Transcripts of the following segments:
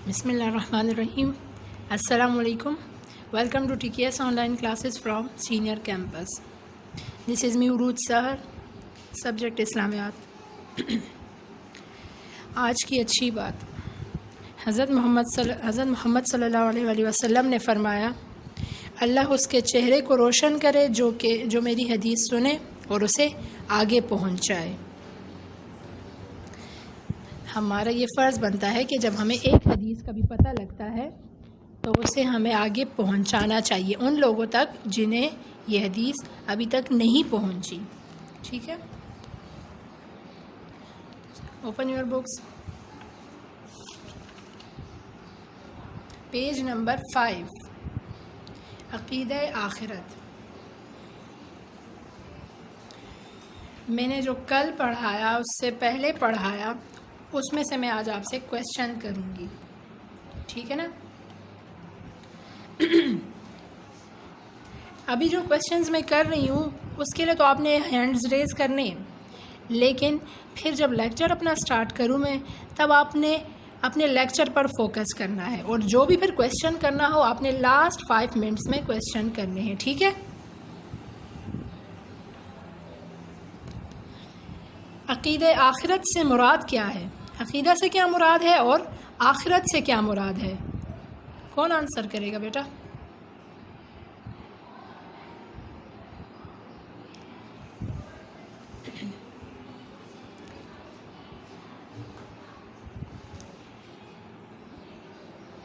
بسم اللہ الرحمن الرحیم. السلام علیکم. Welcome to TKS online classes from senior campus. This is me Urooj Sahar. Subject اسلامیات. آج کی اچھی بات. حضرت محمد صلی اللہ علیہ وآلہ وسلم نے فرمایا، اللہ اس کے چہرے کو روشن کرے جو میری حدیث سنے اور اسے آگے پہنچائے. ہمارا یہ فرض بنتا ہے کہ جب ہمیں ایک حدیث کا بھی پتہ لگتا ہے تو اسے ہمیں آگے پہنچانا چاہیے ان لوگوں تک جنہیں یہ حدیث ابھی تک نہیں پہنچی. ٹھیک ہے، open your books. Page number 5، عقیدہ آخرت. میں نے جو کل پڑھایا اس سے پہلے پڑھایا، اس میں سے میں آج آپ سے کویسچن کروں گی. ٹھیک ہے نا؟ ابھی جو کویسچنز میں کر رہی ہوں اس کے لیے تو آپ نے ہینڈز ریز کرنے، لیکن پھر جب لیکچر اپنا سٹارٹ کروں میں تب آپ نے اپنے لیکچر پر فوکس کرنا ہے، اور جو بھی پھر کویسچن کرنا ہو آپ نے لاسٹ 5 منٹس میں کویسچن کرنے ہیں. ٹھیک ہے؟ عقیدہ آخرت سے مراد کیا ہے؟ عقیدہ سے کیا مراد ہے اور آخرت سے کیا مراد ہے؟ کون آنسر کرے گا بیٹا؟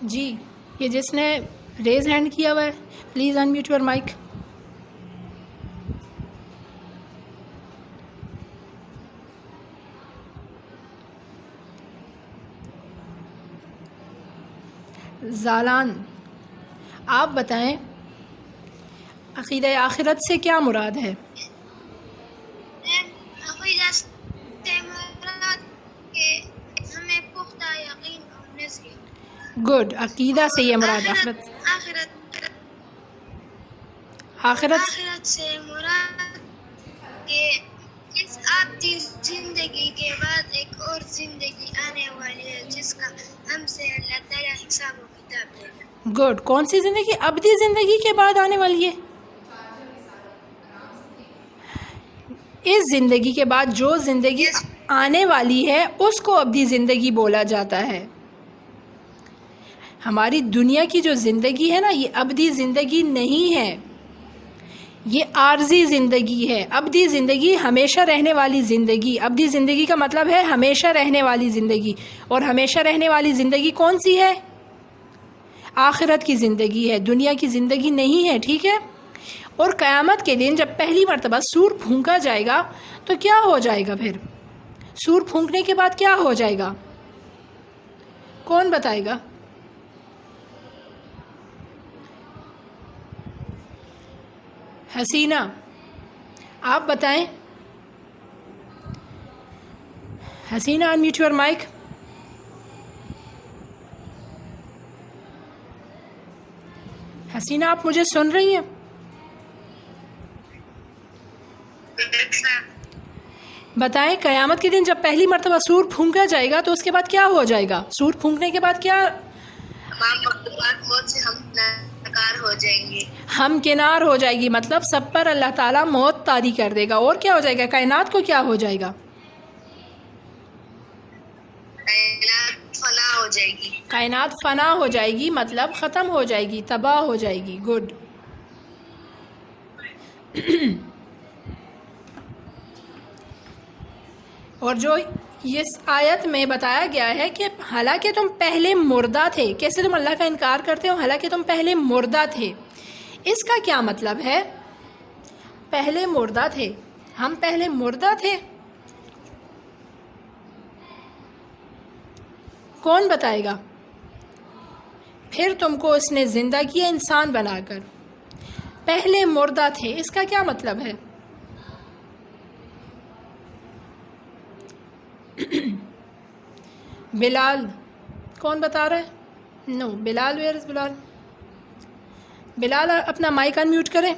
جی، یہ جس نے ریز ہینڈ کیا ہوا ہے پلیز انمیوٹ یور مائک. زالان، آپ بتائیں عقیدہ آخرت سے کیا مراد ہے؟ عقیدہ سے مراد کہ ہمیں پختہ یقین ہونے سے. گڈ. عقیدہ سے یہ مراد آخرت سے مراد کہ اس آبدی زندگی کے بعد ایک اور زندگی آنے والی ہے جس کا ہم سے اللہ تعالیٰ حساب و کتاب لے گا. گڈ. کون سی زندگی؟ ابدی زندگی کے بعد آنے والی ہے. اس زندگی کے بعد جو زندگی آنے والی ہے اس کو ابدی زندگی بولا جاتا ہے. ہماری دنیا کی جو زندگی ہے نا، یہ ابدی زندگی نہیں ہے، یہ عارضی زندگی ہے. ابدی زندگی ہمیشہ رہنے والی زندگی. ابدی زندگی کا مطلب ہے ہمیشہ رہنے والی زندگی، اور ہمیشہ رہنے والی زندگی کون سی ہے؟ آخرت کی زندگی ہے، دنیا کی زندگی نہیں ہے. ٹھیک ہے؟ اور قیامت کے دن جب پہلی مرتبہ سور پھونکا جائے گا تو کیا ہو جائے گا؟ پھر سور پھونکنے کے بعد کیا ہو جائے گا؟ کون بتائے گا؟ حسینہ، آپ بتائیں. حسینہ انمیوٹ یور مائک. حسینہ، آپ مجھے سن رہی ہیں؟ بتائیں قیامت کے دن جب پہلی مرتبہ سور پھونکا جائے گا تو اس کے بعد کیا ہو جائے گا؟ سور پھونکنے کے بعد کیا؟ ہم کنار ہو جائے گی، مطلب سب پر اللہ تعالیٰ موت طاری کر دے گا. اور کیا ہو جائے گا؟ کائنات کو کیا ہو جائے گا؟ کائنات فنا ہو جائے گی، مطلب ختم ہو جائے گی، تباہ ہو جائے گی. گڈ. اور جو اس آیت میں بتایا گیا ہے کہ حالانکہ تم پہلے مردہ تھے. کیسے تم اللہ کا انکار کرتے ہو حالانکہ تم پہلے مردہ تھے؟ اس کا کیا مطلب ہے؟ پہلے مردہ تھے، ہم پہلے مردہ تھے؟ کون بتائے گا؟ پھر تم کو اس نے زندہ کیا انسان بنا کر. پہلے مردہ تھے، اس کا کیا مطلب ہے؟ بلال، کون بتا رہا ہے؟ نو. بلال، ویئر از بلال؟ بلال اپنا مائک ان میوٹ کریں.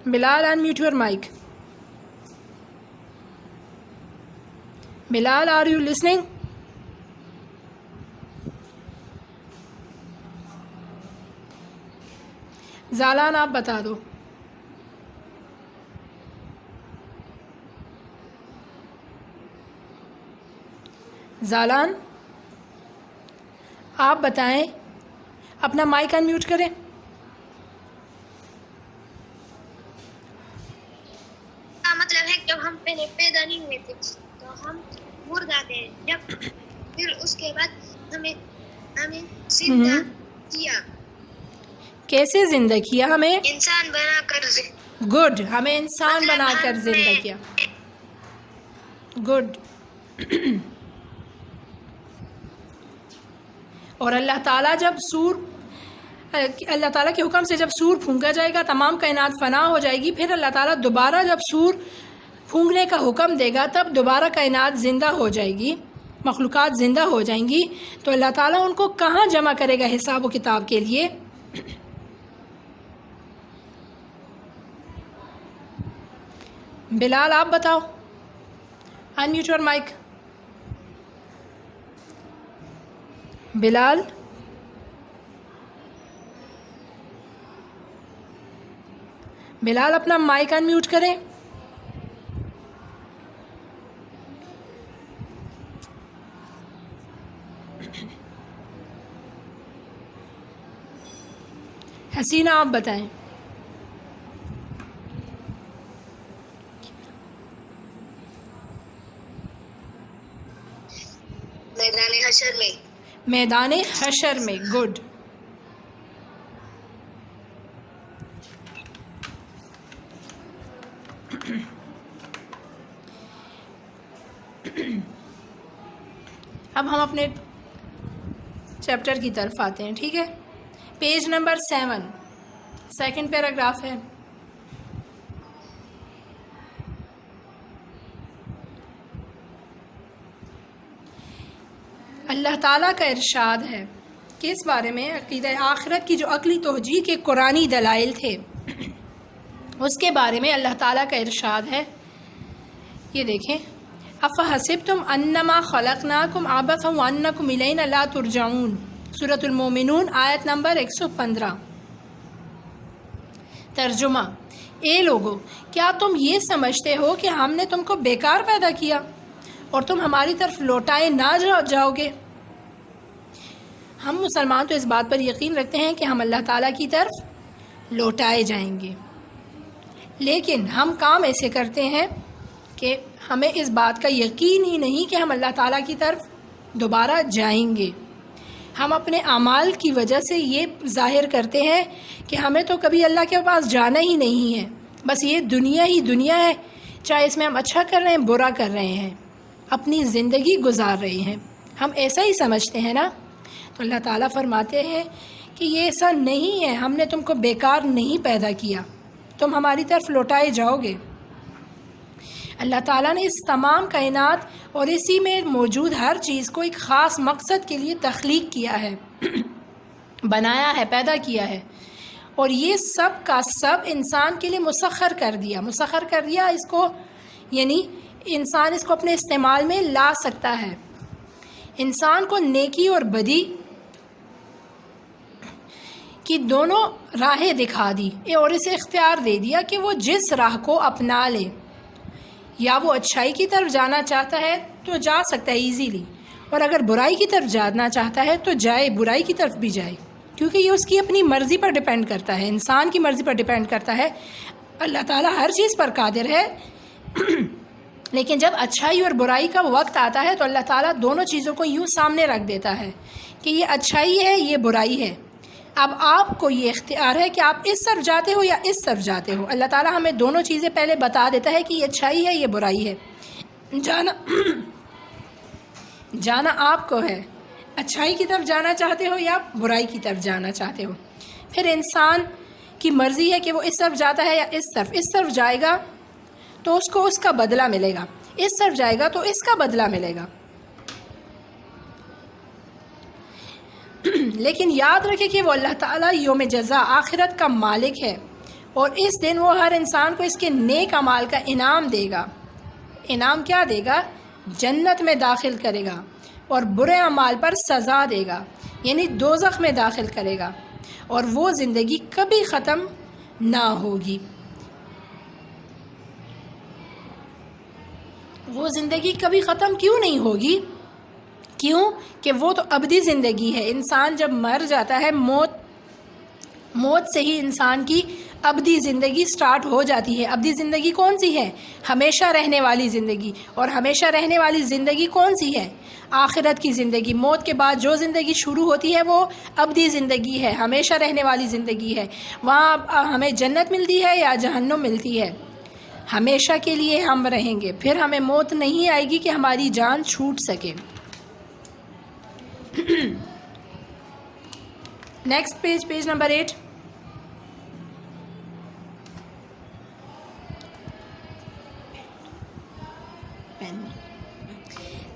Bilal unmute your mic. Bilal are you listening? Zalan آپ بتا دو. زالان آپ بتائیں، اپنا مائک ان میوٹ کریں. کا مطلب ہے جب ہم پہلے پیدا نہیں ہوئے تھے تو ہم مردہ تھے، جب پھر اس کے بعد ہمیں زندہ کیا. کیسے زندہ کیا ہمیں؟ انسان بنا کر گڈ، ہمیں انسان مطلب بنا کر ہمیں زندہ کیا. گڈ. اور اللہ تعالیٰ اللہ تعالیٰ کے حکم سے جب سور پھونکا جائے گا، تمام کائنات فنا ہو جائے گی، پھر اللہ تعالیٰ دوبارہ جب سور پھونکنے کا حکم دے گا تب دوبارہ کائنات زندہ ہو جائے گی، مخلوقات زندہ ہو جائیں گی. تو اللہ تعالیٰ ان کو کہاں جمع کرے گا حساب و کتاب کے لیے؟ بلال آپ بتاؤ، انمیوٹ یور مائک. بلال اپنا مائک ان میوٹ کریں. حسینہ آپ بتائیں. میدان حشر میں. گڈ. اب ہم اپنے چیپٹر کی طرف آتے ہیں، ٹھیک ہے. پیج نمبر 7، سیکنڈ پیراگراف ہے. اللہ تعالیٰ کا ارشاد ہے کہ اس بارے میں عقیدہ آخرت کی جو عقلی توجیہ کے قرآنی دلائل تھے اس کے بارے میں اللہ تعالیٰ کا ارشاد ہے. یہ دیکھیں، افحسبتم انما خلقناکم عبثا وانکم الینا لا ترجعون، سورۃ المومنون آیت نمبر 115. ترجمہ: اے لوگو، کیا تم یہ سمجھتے ہو کہ ہم نے تم کو بیکار پیدا کیا اور تم ہماری طرف لوٹائے نہ جاؤ گے؟ ہم مسلمان تو اس بات پر یقین رکھتے ہیں کہ ہم اللہ تعالیٰ کی طرف لوٹائے جائیں گے، لیکن ہم کام ایسے کرتے ہیں کہ ہمیں اس بات کا یقین ہی نہیں کہ ہم اللہ تعالیٰ کی طرف دوبارہ جائیں گے. ہم اپنے اعمال کی وجہ سے یہ ظاہر کرتے ہیں کہ ہمیں تو کبھی اللہ کے پاس جانا ہی نہیں ہے، بس یہ دنیا ہی دنیا ہے، چاہے اس میں ہم اچھا کر رہے ہیں برا کر رہے ہیں، اپنی زندگی گزار رہے ہیں. ہم ایسا ہی سمجھتے ہیں نا. تو اللہ تعالیٰ فرماتے ہیں کہ یہ ایسا نہیں ہے، ہم نے تم کو بیکار نہیں پیدا کیا، تم ہماری طرف لوٹائے جاؤ گے. اللہ تعالیٰ نے اس تمام کائنات اور اسی میں موجود ہر چیز کو ایک خاص مقصد کے لیے تخلیق کیا ہے، بنایا ہے، پیدا کیا ہے، اور یہ سب کا سب انسان کے لیے مسخر کر دیا اس کو، یعنی انسان اس کو اپنے استعمال میں لا سکتا ہے. انسان کو نیکی اور بدی کی دونوں راہیں دکھا دی اور اسے اختیار دے دیا کہ وہ جس راہ کو اپنا لے. یا وہ اچھائی کی طرف جانا چاہتا ہے تو جا سکتا ہے ایزیلی، اور اگر برائی کی طرف جانا چاہتا ہے تو جائے، برائی کی طرف بھی جائے، کیونکہ یہ اس کی اپنی مرضی پر ڈیپینڈ کرتا ہے، انسان کی مرضی پر ڈیپینڈ کرتا ہے. اللہ تعالیٰ ہر چیز پر قادر ہے، لیکن جب اچھائی اور برائی کا وقت آتا ہے تو اللہ تعالیٰ دونوں چیزوں کو یوں سامنے رکھ دیتا ہے کہ یہ اچھائی ہے، یہ برائی ہے. اب آپ کو یہ اختیار ہے کہ آپ اس طرف جاتے ہو یا اس طرف جاتے ہو. اللہ تعالیٰ ہمیں دونوں چیزیں پہلے بتا دیتا ہے کہ یہ اچھائی ہے، یہ برائی ہے. جانا آپ کو ہے، اچھائی کی طرف جانا چاہتے ہو یا برائی کی طرف جانا چاہتے ہو. پھر انسان کی مرضی ہے کہ وہ اس طرف جاتا ہے یا اس طرف جائے گا تو اس کو اس کا بدلہ ملے گا، اس طرف جائے گا تو اس کا بدلہ ملے گا. لیکن یاد رکھے کہ وہ اللہ تعالیٰ یوم جزا آخرت کا مالک ہے، اور اس دن وہ ہر انسان کو اس کے نیک اعمال کا انعام دے گا. انعام کیا دے گا؟ جنت میں داخل کرے گا اور برے اعمال پر سزا دے گا، یعنی دوزخ میں داخل کرے گا، اور وہ زندگی کبھی ختم نہ ہوگی۔ وہ زندگی کبھی ختم کیوں نہیں ہوگی؟ کیوں کہ وہ تو ابدی زندگی ہے۔ انسان جب مر جاتا ہے، موت سے ہی انسان کی ابدی زندگی سٹارٹ ہو جاتی ہے۔ ابدی زندگی کون سی ہے؟ ہمیشہ رہنے والی زندگی۔ اور ہمیشہ رہنے والی زندگی کون سی ہے؟ آخرت کی زندگی۔ موت کے بعد جو زندگی شروع ہوتی ہے وہ ابدی زندگی ہے، ہمیشہ رہنے والی زندگی ہے۔ وہاں ہمیں جنت ملتی ہے یا جہنم ملتی ہے؟ ہمیشہ کے لیے ہم رہیں گے، پھر ہمیں موت نہیں آئے گی کہ ہماری جان چھوٹ سکے۔ Next page number 8۔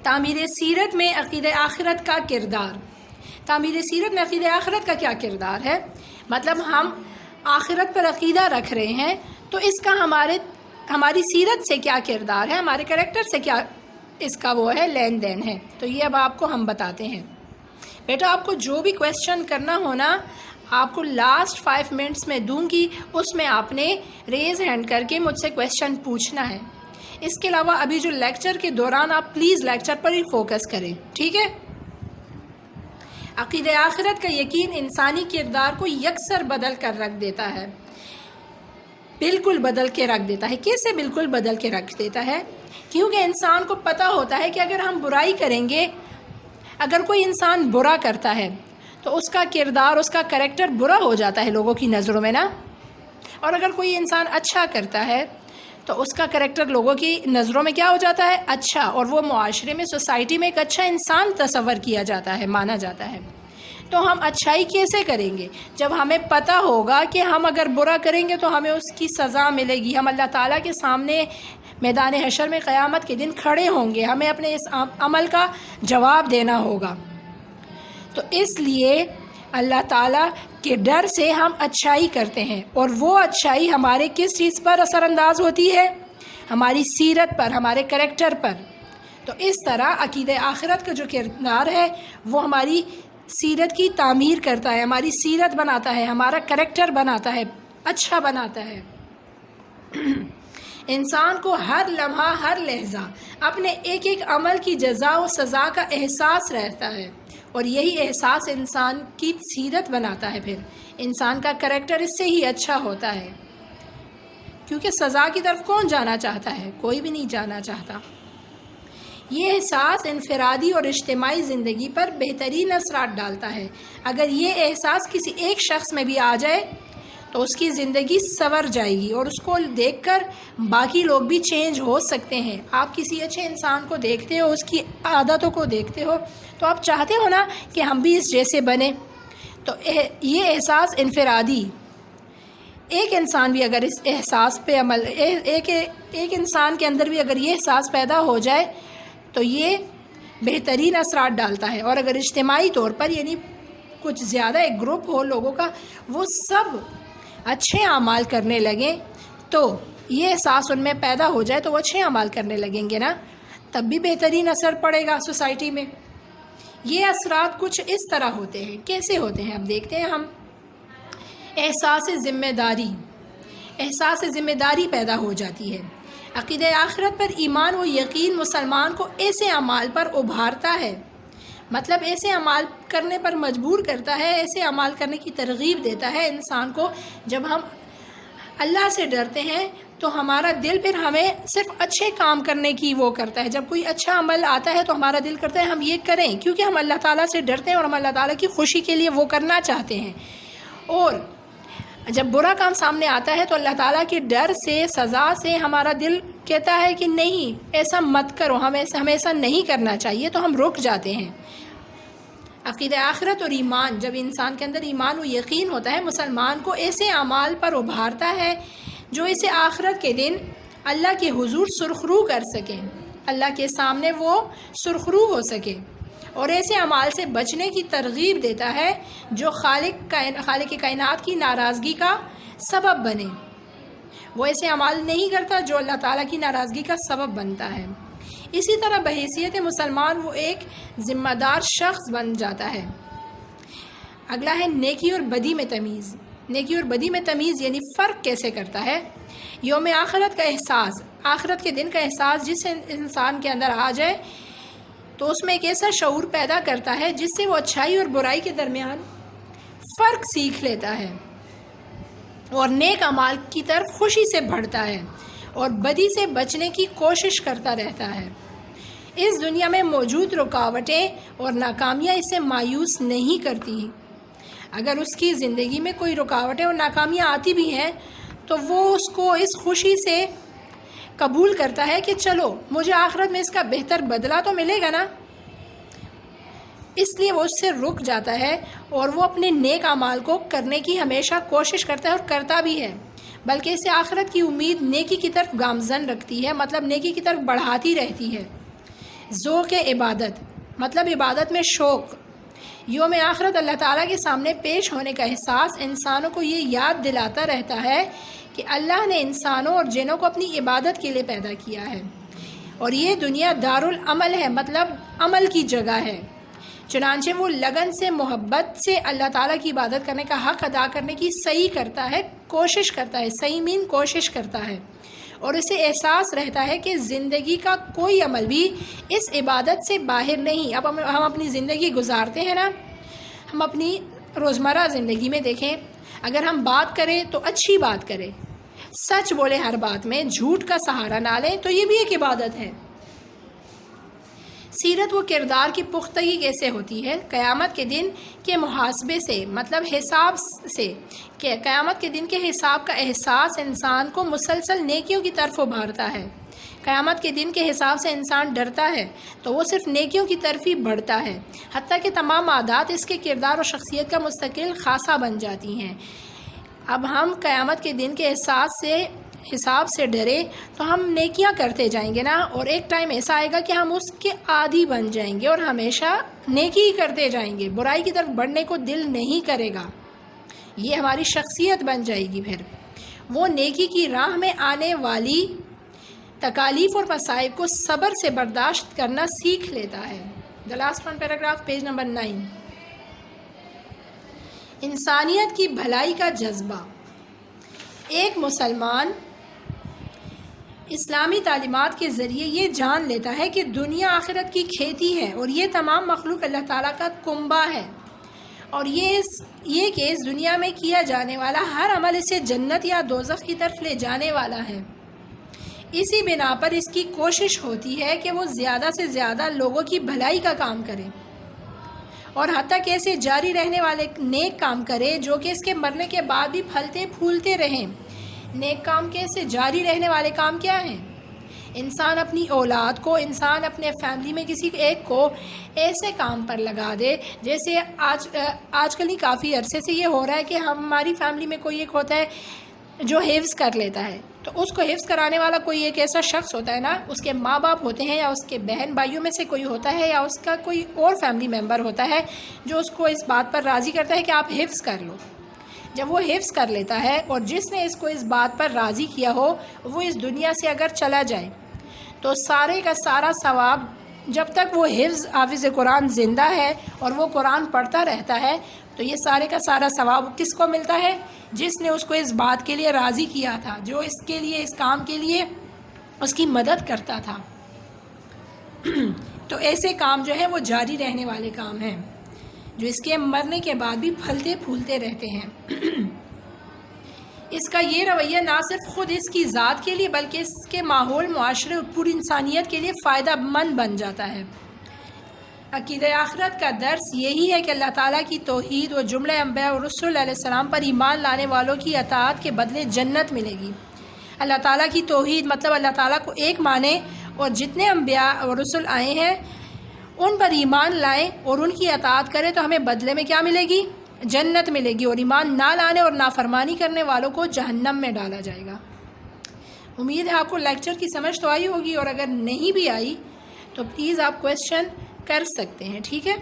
تعمیر سیرت میں عقیدہ آخرت کا کردار۔ تعمیر سیرت میں عقیدہ آخرت کا کیا کردار ہے؟ مطلب ہم آخرت پر عقیدہ رکھ رہے ہیں تو اس کا ہماری سیرت سے کیا کردار ہے، ہمارے کریکٹر سے کیا اس کا وہ ہے لین دین ہے۔ تو یہ اب آپ کو ہم بتاتے ہیں۔ بیٹا آپ کو جو بھی کویسچن کرنا ہونا آپ کو لاسٹ 5 منٹس میں دوں گی، اس میں آپ نے ریز ہینڈ کر کے مجھ سے کویسچن پوچھنا ہے۔ اس کے علاوہ ابھی جو لیکچر کے دوران آپ please lecture per he focus کریں، ٹھیک ہے؟ عقیدہ آخرت کا یقین انسانی کردار کو یکسر بدل کر رکھ دیتا ہے، بالکل بدل کے رکھ دیتا ہے۔ کیسے بالکل بدل کے رکھ دیتا ہے؟ کیونکہ انسان کو پتہ ہوتا ہے کہ اگر ہم برائی کریں گے، اگر کوئی انسان برا کرتا ہے تو اس کا کردار، اس کا کریکٹر برا ہو جاتا ہے لوگوں کی نظروں میں نا، اور اگر کوئی انسان اچھا کرتا ہے تو اس کا کریکٹر لوگوں کی نظروں میں کیا ہو جاتا ہے؟ اچھا، اور وہ معاشرے میں، سوسائٹی میں ایک اچھا انسان تصور کیا جاتا ہے، مانا جاتا ہے۔ تو ہم اچھائی کیسے کریں گے؟ جب ہمیں پتہ ہوگا کہ ہم اگر برا کریں گے تو ہمیں اس کی سزا ملے گی، ہم اللہ تعالیٰ کے سامنے میدان حشر میں قیامت کے دن کھڑے ہوں گے، ہمیں اپنے اس عمل کا جواب دینا ہوگا۔ تو اس لیے اللہ تعالیٰ کے ڈر سے ہم اچھائی کرتے ہیں، اور وہ اچھائی ہمارے کس چیز پر اثر انداز ہوتی ہے؟ ہماری سیرت پر، ہمارے کریکٹر پر۔ تو اس طرح عقیدہ آخرت کا جو کردار ہے وہ ہماری سیرت کی تعمیر کرتا ہے، ہماری سیرت بناتا ہے، ہمارا کریکٹر بناتا ہے، اچھا بناتا ہے۔ انسان کو ہر لمحہ، ہر لحظہ اپنے ایک ایک عمل کی جزا و سزا کا احساس رہتا ہے، اور یہی احساس انسان کی سیرت بناتا ہے۔ پھر انسان کا کریکٹر اس سے ہی اچھا ہوتا ہے، کیونکہ سزا کی طرف کون جانا چاہتا ہے؟ کوئی بھی نہیں جانا چاہتا۔ یہ احساس انفرادی اور اجتماعی زندگی پر بہترین اثرات ڈالتا ہے۔ اگر یہ احساس کسی ایک شخص میں بھی آ جائے تو اس کی زندگی سنور جائے گی، اور اس کو دیکھ کر باقی لوگ بھی چینج ہو سکتے ہیں۔ آپ کسی اچھے انسان کو دیکھتے ہو، اس کی عادتوں کو دیکھتے ہو، تو آپ چاہتے ہو نا کہ ہم بھی اس جیسے بنیں۔ تو یہ احساس انفرادی، ایک انسان بھی اگر اس احساس پہ عمل، ایک انسان کے اندر بھی اگر یہ احساس پیدا ہو جائے تو یہ بہترین اثرات ڈالتا ہے۔ اور اگر اجتماعی طور پر، یعنی کچھ زیادہ ایک گروپ ہو لوگوں کا، وہ سب اچھے اعمال کرنے لگیں تو یہ احساس ان میں پیدا ہو جائے تو وہ اچھے اعمال کرنے لگیں گے نا، تب بھی بہترین اثر پڑے گا سوسائٹی میں۔ یہ اثرات کچھ اس طرح ہوتے ہیں۔ کیسے ہوتے ہیں اب دیکھتے ہیں ہم۔ احساس ذمہ داری پیدا ہو جاتی ہے۔ عقیدہ آخرت پر ایمان و یقین مسلمان کو ایسے اعمال پر ابھارتا ہے، مطلب ایسے اعمال کرنے پر مجبور کرتا ہے، ایسے اعمال کرنے کی ترغیب دیتا ہے انسان کو۔ جب ہم اللہ سے ڈرتے ہیں تو ہمارا دل پھر ہمیں صرف اچھے کام کرنے کی وہ کرتا ہے۔ جب کوئی اچھا عمل آتا ہے تو ہمارا دل کرتا ہے ہم یہ کریں، کیونکہ ہم اللہ تعالیٰ سے ڈرتے ہیں اور ہم اللہ تعالیٰ کی خوشی کے لیے وہ کرنا چاہتے ہیں۔ اور جب برا کام سامنے آتا ہے تو اللہ تعالیٰ کے ڈر سے، سزا سے ہمارا دل کہتا ہے کہ نہیں ایسا مت کرو، ہمیں ایسا نہیں کرنا چاہیے، تو ہم رک جاتے ہیں۔ عقیدہ آخرت اور ایمان، جب انسان کے اندر ایمان و یقین ہوتا ہے، مسلمان کو ایسے اعمال پر ابھارتا ہے جو اسے آخرت کے دن اللہ کے حضور سرخرو کر سکیں، اللہ کے سامنے وہ سرخرو ہو سکے، اور ایسے اعمال سے بچنے کی ترغیب دیتا ہے جو خالق کائنات کی ناراضگی کا سبب بنے۔ وہ ایسے اعمال نہیں کرتا جو اللہ تعالیٰ کی ناراضگی کا سبب بنتا ہے۔ اسی طرح بحیثیت مسلمان وہ ایک ذمہ دار شخص بن جاتا ہے۔ اگلا ہے نیکی اور بدی میں تمیز۔ نیکی اور بدی میں تمیز یعنی فرق کیسے کرتا ہے؟ یوم آخرت کا احساس، آخرت کے دن کا احساس جس انسان کے اندر آ جائے تو اس میں ایک ایسا شعور پیدا کرتا ہے جس سے وہ اچھائی اور برائی کے درمیان فرق سیکھ لیتا ہے اور نیک اعمال کی طرف خوشی سے بڑھتا ہے اور بدی سے بچنے کی کوشش کرتا رہتا ہے۔ اس دنیا میں موجود رکاوٹیں اور ناکامیاں اسے مایوس نہیں کرتی۔ اگر اس کی زندگی میں کوئی رکاوٹیں اور ناکامیاں آتی بھی ہیں تو وہ اس کو اس خوشی سے قبول کرتا ہے کہ چلو مجھے آخرت میں اس کا بہتر بدلہ تو ملے گا نا، اس لیے وہ اس سے رک جاتا ہے اور وہ اپنے نیک اعمال کو کرنے کی ہمیشہ کوشش کرتا ہے اور کرتا بھی ہے، بلکہ اسے آخرت کی امید نیکی کی طرف گامزن رکھتی ہے، مطلب نیکی کی طرف بڑھاتی رہتی ہے۔ ذوق عبادت مطلب عبادت میں شوق۔ یوم آخرت اللہ تعالیٰ کے سامنے پیش ہونے کا احساس انسانوں کو یہ یاد دلاتا رہتا ہے کہ اللہ نے انسانوں اور جنوں کو اپنی عبادت کے لیے پیدا کیا ہے اور یہ دنیا دارالعمل ہے، مطلب عمل کی جگہ ہے۔ چنانچہ وہ لگن سے محبت سے اللہ تعالیٰ کی عبادت کرنے کا حق ادا کرنے کی صحیح کرتا ہے، کوشش کرتا ہے، صحیح مین کوشش کرتا ہے، اور اسے احساس رہتا ہے کہ زندگی کا کوئی عمل بھی اس عبادت سے باہر نہیں۔ اب ہم اپنی زندگی گزارتے ہیں نا، ہم اپنی روزمرہ زندگی میں دیکھیں، اگر ہم بات کریں تو اچھی بات کریں، سچ بولے ہر بات میں، جھوٹ کا سہارا نہ لیں، تو یہ بھی ایک عبادت ہے۔ سیرت و کردار کی پختگی کیسے ہوتی ہے؟ قیامت کے دن کے محاسبے سے، مطلب حساب سے، کہ قیامت کے دن کے حساب کا احساس انسان کو مسلسل نیکیوں کی طرف ابھارتا ہے۔ قیامت کے دن کے حساب سے انسان ڈرتا ہے تو وہ صرف نیکیوں کی طرف ہی بڑھتا ہے، حتیٰ کہ تمام عادات اس کے کردار اور شخصیت کا مستقل خاصہ بن جاتی ہیں۔ اب ہم قیامت کے دن کے حساب سے ڈرے تو ہم نیکیاں کرتے جائیں گے نا، اور ایک ٹائم ایسا آئے گا کہ ہم اس کے عادی بن جائیں گے اور ہمیشہ نیکی ہی کرتے جائیں گے، برائی کی طرف بڑھنے کو دل نہیں کرے گا، یہ ہماری شخصیت بن جائے گی۔ پھر وہ نیکی کی راہ میں آنے والی تکالیف اور مصائب کو صبر سے برداشت کرنا سیکھ لیتا ہے۔ The last one paragraph, page number 9۔ انسانیت کی بھلائی کا جذبہ۔ ایک مسلمان اسلامی تعلیمات کے ذریعے یہ جان لیتا ہے کہ دنیا آخرت کی کھیتی ہے اور یہ تمام مخلوق اللہ تعالیٰ کا کنبہ ہے، اور یہ کہ اس دنیا میں کیا جانے والا ہر عمل اسے جنت یا دوزخ کی طرف لے جانے والا ہے۔ اسی بنا پر اس کی کوشش ہوتی ہے کہ وہ زیادہ سے زیادہ لوگوں کی بھلائی کا کام کرے، اور حتیٰ کہ ایسے جاری رہنے والے نیک کام کرے جو کہ اس کے مرنے کے بعد بھی پھلتے پھولتے رہیں۔ نیک کام کے سے جاری رہنے والے کام کیا ہیں؟ انسان اپنی اولاد کو، انسان اپنے فیملی میں کسی ایک کو ایسے کام پر لگا دے، جیسے آج کل ہی کافی عرصے سے یہ ہو رہا ہے کہ ہماری فیملی میں کوئی ایک ہوتا ہے جو حفظ کر لیتا ہے، تو اس کو حفظ کرانے والا کوئی ایک ایسا شخص ہوتا ہے نا، اس کے ماں باپ ہوتے ہیں یا اس کے بہن بھائیوں میں سے کوئی ہوتا ہے یا اس کا کوئی اور فیملی ممبر ہوتا ہے جو اس کو اس بات پر راضی کرتا ہے کہ آپ حفظ کر لو۔ جب وہ حفظ کر لیتا ہے اور جس نے اس کو اس بات پر راضی کیا ہو وہ اس دنیا سے اگر چلا جائے تو سارے کا سارا ثواب، جب تک وہ حافظ قرآن زندہ ہے اور وہ قرآن پڑھتا رہتا ہے، تو یہ سارے کا سارا ثواب کس کو ملتا ہے؟ جس نے اس کو اس بات کے لیے راضی کیا تھا، جو اس کے لیے، اس کام کے لیے اس کی مدد کرتا تھا۔ تو ایسے کام جو ہے وہ جاری رہنے والے کام ہیں جو اس کے مرنے کے بعد بھی پھلتے پھولتے رہتے ہیں۔ اس کا یہ رویہ نہ صرف خود اس کی ذات کے لیے بلکہ اس کے ماحول، معاشرے اور پوری انسانیت کے لیے فائدہ مند بن جاتا ہے۔ عقیدہ آخرت کا درس یہی ہے کہ اللہ تعالیٰ کی توحید و جملہ انبیاء اور رسول علیہ السلام پر ایمان لانے والوں کی اطاعت کے بدلے جنت ملے گی۔ اللہ تعالیٰ کی توحید مطلب اللہ تعالیٰ کو ایک مانے اور جتنے انبیاء اور رسول آئے ہیں ان پر ایمان لائیں اور ان کی اطاعت کریں تو ہمیں بدلے میں کیا ملے گی؟ جنت ملے گی، اور ایمان نہ لانے اور نافرمانی کرنے والوں کو جہنم میں ڈالا جائے گا۔ امید ہے آپ کو لیکچر کی سمجھ تو آئی ہوگی، اور اگر نہیں بھی آئی تو پلیز آپ کویسچن کر سکتے ہیں، ٹھیک ہے؟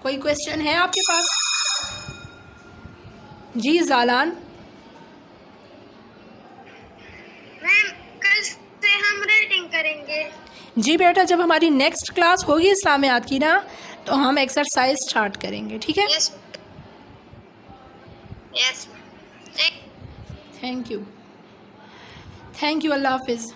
کوئی کویسچن ہے آپ کے پاس؟ جی زالان. میم کل سے ہم ریڈنگ کریں گے. جی بیٹا جب ہماری نیکسٹ کلاس ہوگی اسلامیات کی نا تو ہم ایکسرسائز اسٹارٹ کریں گے, ٹھیک ہے؟ یس یس. تھینک یو, اللہ حافظ.